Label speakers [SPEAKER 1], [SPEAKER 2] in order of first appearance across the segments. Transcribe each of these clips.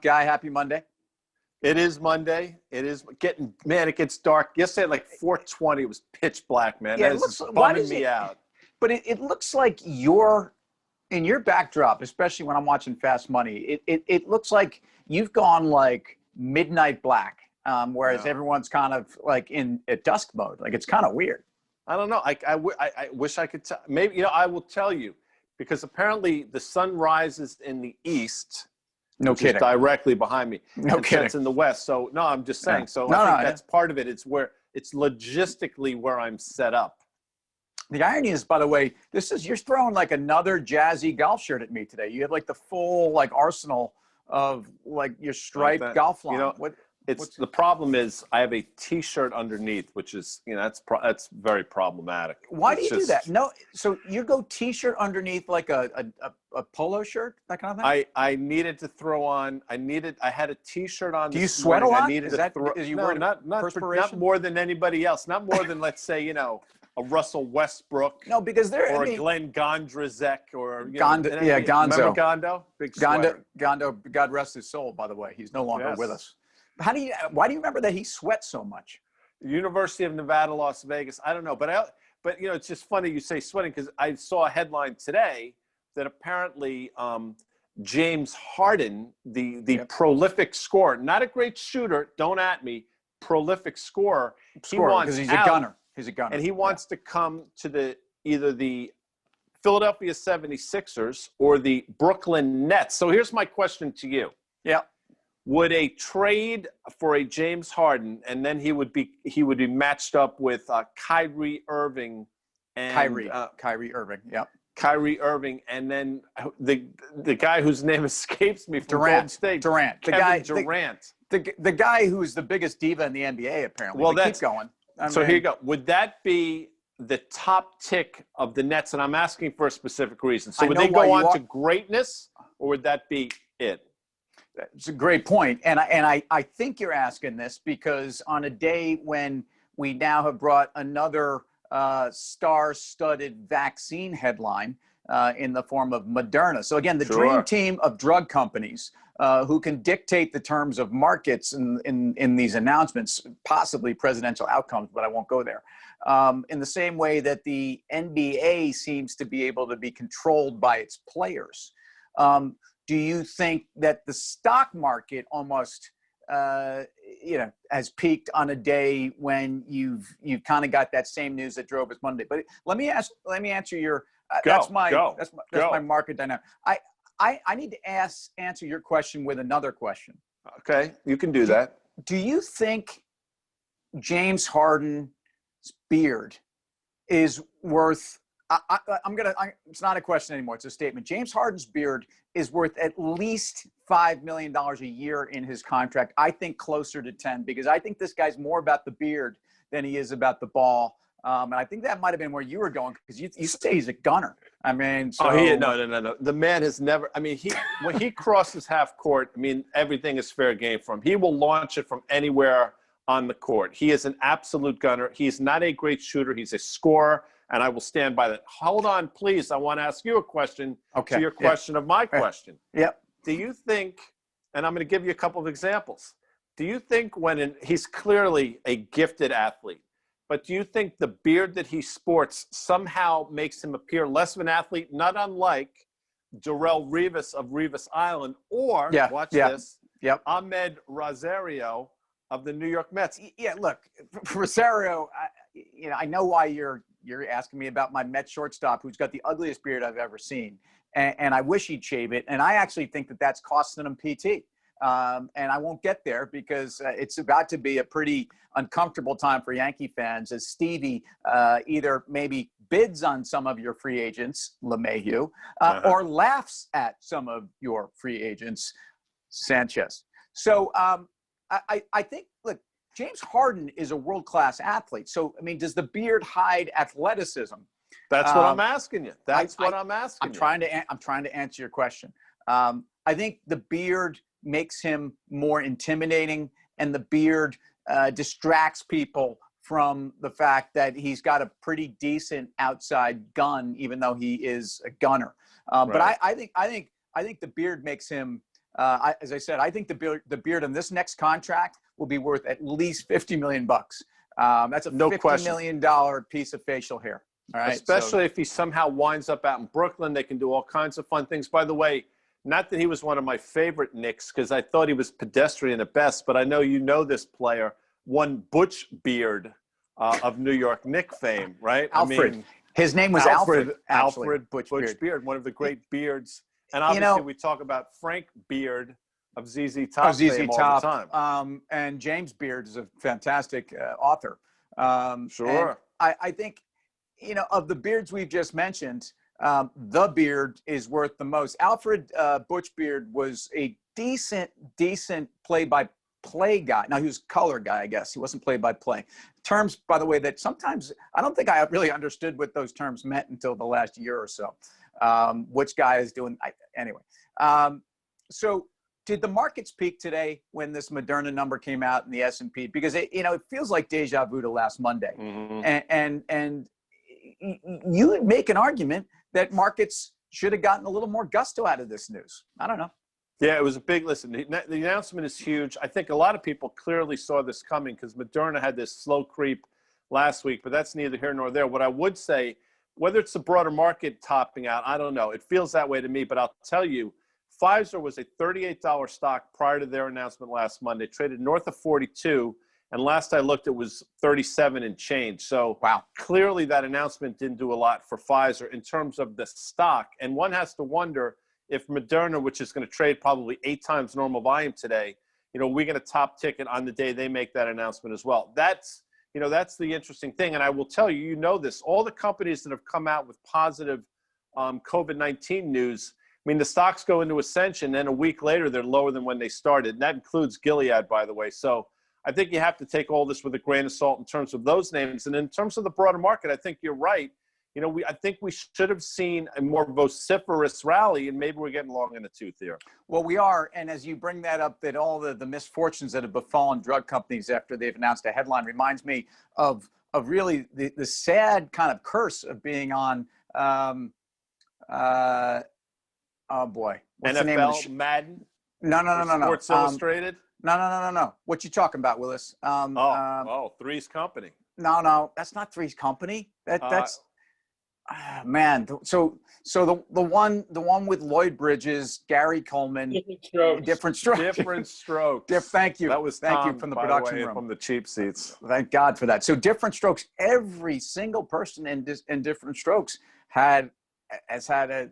[SPEAKER 1] Guy, happy Monday.
[SPEAKER 2] It is Monday. It is getting, man, it gets dark. Yesterday at like 4:20, it was pitch black, man.
[SPEAKER 1] Yeah,
[SPEAKER 2] That
[SPEAKER 1] it
[SPEAKER 2] is
[SPEAKER 1] looks.
[SPEAKER 2] just
[SPEAKER 1] Why
[SPEAKER 2] bumming
[SPEAKER 1] does
[SPEAKER 2] me
[SPEAKER 1] it?
[SPEAKER 2] out.
[SPEAKER 1] But it looks like you're in your backdrop, especially when I'm watching Fast Money. It looks like you've gone like midnight black, whereas
[SPEAKER 2] Yeah.
[SPEAKER 1] everyone's kind of like in at dusk mode. Like it's kind of weird.
[SPEAKER 2] I don't know. I wish I could tell. Maybe, I will tell you because apparently the sun rises in the east,
[SPEAKER 1] No
[SPEAKER 2] which is
[SPEAKER 1] kidding.
[SPEAKER 2] directly behind me,
[SPEAKER 1] No
[SPEAKER 2] and
[SPEAKER 1] kidding.
[SPEAKER 2] sets in the west. So, no, I'm just saying.
[SPEAKER 1] Yeah.
[SPEAKER 2] So
[SPEAKER 1] No,
[SPEAKER 2] I think
[SPEAKER 1] no,
[SPEAKER 2] that's part of it. It's logistically where I'm set up.
[SPEAKER 1] The irony is, by the way, you're throwing like another jazzy golf shirt at me today. You have like the full like arsenal of like your striped
[SPEAKER 2] Like that.
[SPEAKER 1] golf line.
[SPEAKER 2] The problem is I have a T-shirt underneath, which is that's very problematic.
[SPEAKER 1] Why
[SPEAKER 2] It's
[SPEAKER 1] do you do
[SPEAKER 2] just-
[SPEAKER 1] that? No, so you go T-shirt underneath like a polo shirt, that kind of thing.
[SPEAKER 2] I needed to throw on. I had a T-shirt on.
[SPEAKER 1] Do you
[SPEAKER 2] this
[SPEAKER 1] sweat a
[SPEAKER 2] morning.
[SPEAKER 1] lot?
[SPEAKER 2] I needed
[SPEAKER 1] Is
[SPEAKER 2] to
[SPEAKER 1] that
[SPEAKER 2] throw.
[SPEAKER 1] is you
[SPEAKER 2] No,
[SPEAKER 1] worried
[SPEAKER 2] not
[SPEAKER 1] perspiration?
[SPEAKER 2] more than anybody else. Not more than let's say a Russell Westbrook.
[SPEAKER 1] No, because
[SPEAKER 2] or a Glenn Gondrzek or
[SPEAKER 1] Gondo,
[SPEAKER 2] Gonzo.
[SPEAKER 1] Gonzo.
[SPEAKER 2] Remember Gondo? Big sweater.
[SPEAKER 1] Gondo, God rest his soul. By the way, he's no longer
[SPEAKER 2] Yes.
[SPEAKER 1] with us. Why do you remember that he sweats so much?
[SPEAKER 2] University of Nevada, Las Vegas. I don't know, but it's just funny you say sweating because I saw a headline today that apparently James Harden, the prolific scorer, not a great shooter, don't at me, prolific scorer. He wants
[SPEAKER 1] because he's
[SPEAKER 2] out,
[SPEAKER 1] a gunner. He's a gunner,
[SPEAKER 2] and he wants to come to either the Philadelphia 76ers or the Brooklyn Nets. So here's my question to you.
[SPEAKER 1] Yeah.
[SPEAKER 2] Would a trade for a James Harden, and then he would be matched up with Kyrie Irving and
[SPEAKER 1] Kyrie Irving, yep.
[SPEAKER 2] Kyrie Irving, and then the guy whose name escapes me from
[SPEAKER 1] Durant.
[SPEAKER 2] Golden State,
[SPEAKER 1] Durant,
[SPEAKER 2] Durant,
[SPEAKER 1] the guy who's the biggest diva in the NBA apparently.
[SPEAKER 2] Well,
[SPEAKER 1] keep going.
[SPEAKER 2] So here you go. Would that be the top tick of the Nets? And I'm asking for a specific reason. So would they go on to greatness, or would that be it?
[SPEAKER 1] It's a great point. And I think you're asking this because on a day when we now have brought another star-studded vaccine headline in the form of Moderna. So again, the dream team of drug companies who can dictate the terms of markets in these announcements, possibly presidential outcomes, but I won't go there. In the same way that the NBA seems to be able to be controlled by its players. Do you think that the stock market almost, has peaked on a day when you've kind of got that same news that drove us Monday? But let me answer your. That's my market dynamic. I need to answer your question with another question.
[SPEAKER 2] Okay, you can do that.
[SPEAKER 1] Do you think James Harden's beard is worth? It's not a question anymore. It's a statement. James Harden's beard is worth at least $5 million a year in his contract. I think closer to 10 because I think this guy's more about the beard than he is about the ball. And I think that might have been where you were going because you say he's a gunner. I mean, so.
[SPEAKER 2] No. The man has never. I mean, when he crosses half court, I mean, everything is fair game for him. He will launch it from anywhere on the court. He is an absolute gunner. He's not a great shooter. He's a scorer. And I will stand by that. Hold on, please. I want to ask you a question to your question of my question.
[SPEAKER 1] Yep.
[SPEAKER 2] Do you think, and I'm going to give you a couple of examples. Do you think he's clearly a gifted athlete, but do you think the beard that he sports somehow makes him appear less of an athlete, not unlike Darrelle Revis of Revis Island or, this, Ahmed Rosario of the New York Mets?
[SPEAKER 1] Yeah, look, Rosario, I know why you're asking me about my Met shortstop who's got the ugliest beard I've ever seen. And I wish he'd shave it. And I actually think that that's costing him PT. And I won't get there because it's about to be a pretty uncomfortable time for Yankee fans as Stevie either maybe bids on some of your free agents, LeMahieu, or laughs at some of your free agents, Sanchez. So I think, look, James Harden is a world-class athlete. So, I mean, does the beard hide athleticism?
[SPEAKER 2] That's what I'm asking you. I'm asking you.
[SPEAKER 1] I'm trying to answer your question. I think the beard makes him more intimidating, and the beard distracts people from the fact that he's got a pretty decent outside gun, even though he is a gunner. But I think the beard makes him As I said, I think the beard on this next contract will be worth at least $50 million bucks. That's a
[SPEAKER 2] No
[SPEAKER 1] $50
[SPEAKER 2] question.
[SPEAKER 1] million piece of facial hair. All right.
[SPEAKER 2] Especially if he somehow winds up out in Brooklyn, they can do all kinds of fun things. By the way, not that he was one of my favorite Knicks, because I thought he was pedestrian at best, but I know you know this player, one Butch Beard of New York Knicks fame, right?
[SPEAKER 1] Alfred.
[SPEAKER 2] I mean,
[SPEAKER 1] his name was Alfred.
[SPEAKER 2] Alfred
[SPEAKER 1] Butch
[SPEAKER 2] Beard, one of the great beards. And obviously, we talk about Frank Beard of ZZ Top fame all the time.
[SPEAKER 1] And James Beard is a fantastic author.
[SPEAKER 2] Sure.
[SPEAKER 1] I think, of the beards we've just mentioned, the beard is worth the most. Alfred Butch Beard was a decent play-by-play guy. Now, he was color guy, I guess. He wasn't play-by-play. Terms, by the way, that sometimes I don't think I really understood what those terms meant until the last year or so. Which guy is doing anyway. So did the markets peak today when this Moderna number came out in the S&P? Because it feels like deja vu to last Monday. Mm-hmm. And you would make an argument that markets should have gotten a little more gusto out of this news. I don't know.
[SPEAKER 2] Yeah, it was a big listen. The announcement is huge. I think a lot of people clearly saw this coming because Moderna had this slow creep last week, but that's neither here nor there. What I would say, whether it's the broader market topping out, I don't know. It feels that way to me, but I'll tell you, Pfizer was a $38 stock prior to their announcement last Monday, traded north of 42, and last I looked, it was 37 and change. So
[SPEAKER 1] wow,
[SPEAKER 2] clearly that announcement didn't do a lot for Pfizer in terms of the stock. And one has to wonder if Moderna, which is going to trade probably 8 times normal volume today, we're going to top ticket on the day they make that announcement as well. That's the interesting thing. And I will tell you, this, all the companies that have come out with positive COVID-19 news, I mean, the stocks go into ascension, then a week later, they're lower than when they started. And that includes Gilead, by the way. So I think you have to take all this with a grain of salt in terms of those names. And in terms of the broader market, I think you're right. I think we should have seen a more vociferous rally, and maybe we're getting long in the tooth here.
[SPEAKER 1] Well, we are. And as you bring that up, that all the misfortunes that have befallen drug companies after they've announced a headline reminds me of really the sad kind of curse of being on, oh boy. What's
[SPEAKER 2] NFL,
[SPEAKER 1] the name of the
[SPEAKER 2] Madden?
[SPEAKER 1] No.
[SPEAKER 2] Sports Illustrated?
[SPEAKER 1] No. What you talking about, Willis?
[SPEAKER 2] Three's Company.
[SPEAKER 1] No, that's not Three's Company. That's man. So the one with Lloyd Bridges, Gary Coleman, different strokes. Thank you.
[SPEAKER 2] That was
[SPEAKER 1] thank
[SPEAKER 2] Tom,
[SPEAKER 1] you from the
[SPEAKER 2] by
[SPEAKER 1] production
[SPEAKER 2] the way,
[SPEAKER 1] room,
[SPEAKER 2] from the cheap seats.
[SPEAKER 1] Thank God for that. So Different Strokes. Every single person in Different Strokes has had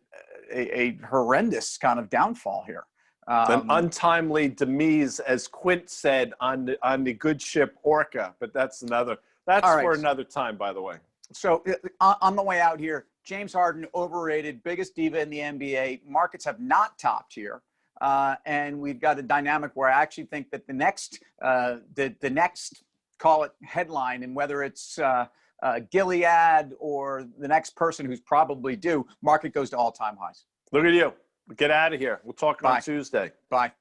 [SPEAKER 1] a horrendous kind of downfall here.
[SPEAKER 2] An untimely demise, as Quint said on the good ship Orca, but that's for another time, by the way.
[SPEAKER 1] So on the way out here, James Harden, overrated, biggest diva in the NBA. Markets have not topped here. And we've got a dynamic where I actually think that the next, call it headline, and whether it's Gilead or the next person who's probably due, market goes to all-time highs.
[SPEAKER 2] Look at you. Get out of here. We'll talk on Tuesday.
[SPEAKER 1] Bye.